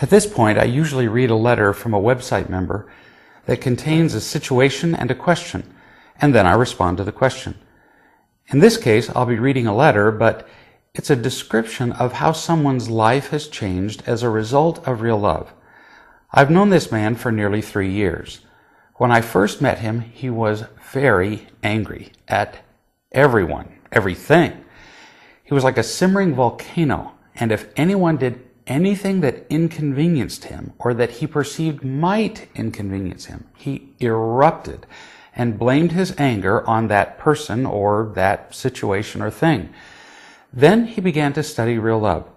At this point, I usually read a letter from a website member that contains a situation and a question, and then I respond to the question. In this case, I'll be reading a letter, but it's a description of how someone's life has changed as a result of real love. I've known this man for nearly 3 years. When I first met him, he was very angry at everyone, everything. He was like a simmering volcano, and if anyone did anything that inconvenienced him or that he perceived might inconvenience him, he erupted and blamed his anger on that person or that situation or thing. Then he began to study real love.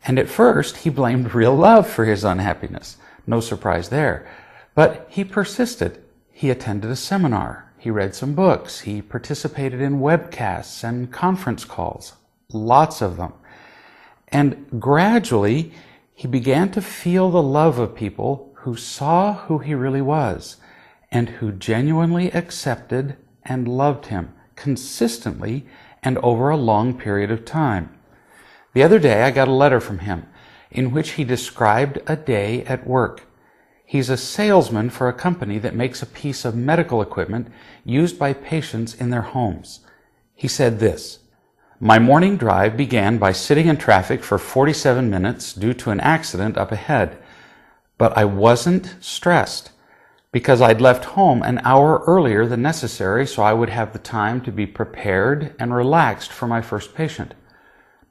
And at first, he blamed real love for his unhappiness. No surprise there. But he persisted. He attended a seminar. He read some books. He participated in webcasts and conference calls. Lots of them. And gradually, he began to feel the love of people who saw who he really was and who genuinely accepted and loved him consistently and over a long period of time. The other day, I got a letter from him in which he described a day at work. He's a salesman for a company that makes a piece of medical equipment used by patients in their homes. He said this: "My morning drive began by sitting in traffic for 47 minutes due to an accident up ahead. But I wasn't stressed because I'd left home an hour earlier than necessary so I would have the time to be prepared and relaxed for my first patient.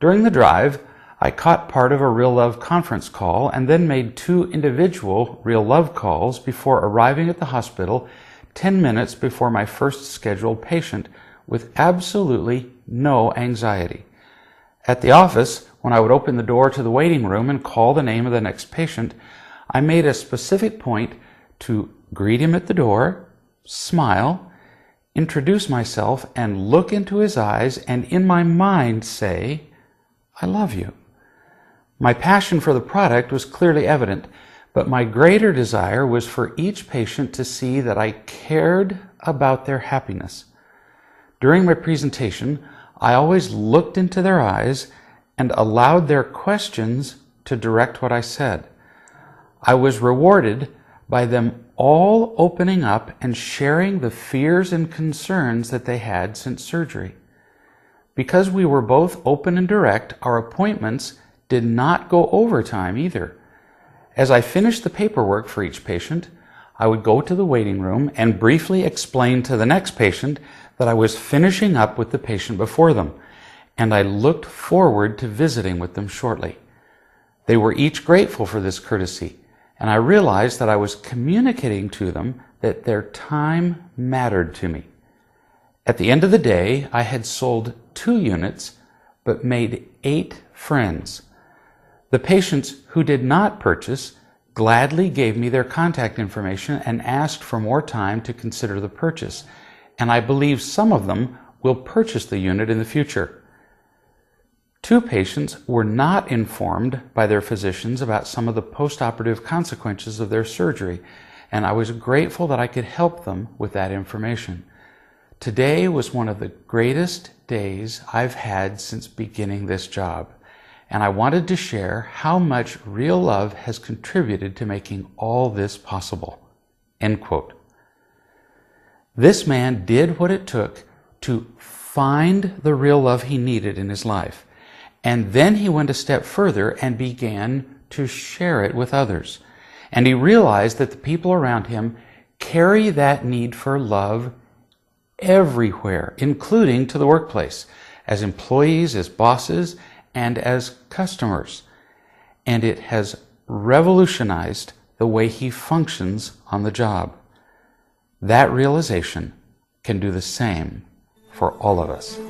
During the drive, I caught part of a Real Love conference call and then made 2 individual Real Love calls before arriving at the hospital 10 minutes before my first scheduled patient with absolutely no anxiety. At the office, when I would open the door to the waiting room and call the name of the next patient, I made a specific point to greet him at the door, smile, introduce myself, and look into his eyes and in my mind say, 'I love you.' My passion for the product was clearly evident, but my greater desire was for each patient to see that I cared about their happiness. During my presentation, I always looked into their eyes and allowed their questions to direct what I said. I was rewarded by them all opening up and sharing the fears and concerns that they had since surgery. Because we were both open and direct, our appointments did not go overtime either. As I finished the paperwork for each patient, I would go to the waiting room and briefly explain to the next patient that I was finishing up with the patient before them, and I looked forward to visiting with them shortly. They were each grateful for this courtesy, and I realized that I was communicating to them that their time mattered to me. At the end of the day, I had sold 2 units, but made 8 friends. The patients who did not purchase gladly gave me their contact information and asked for more time to consider the purchase, and I believe some of them will purchase the unit in the future. 2 patients were not informed by their physicians about some of the postoperative consequences of their surgery, and I was grateful that I could help them with that information. Today was one of the greatest days I've had since beginning this job, and I wanted to share how much real love has contributed to making all this possible." End quote. This man did what it took to find the real love he needed in his life, and then he went a step further and began to share it with others. And he realized that the people around him carry that need for love everywhere, including to the workplace, as employees, as bosses, and as customers. And it has revolutionized the way he functions on the job. That realization can do the same for all of us.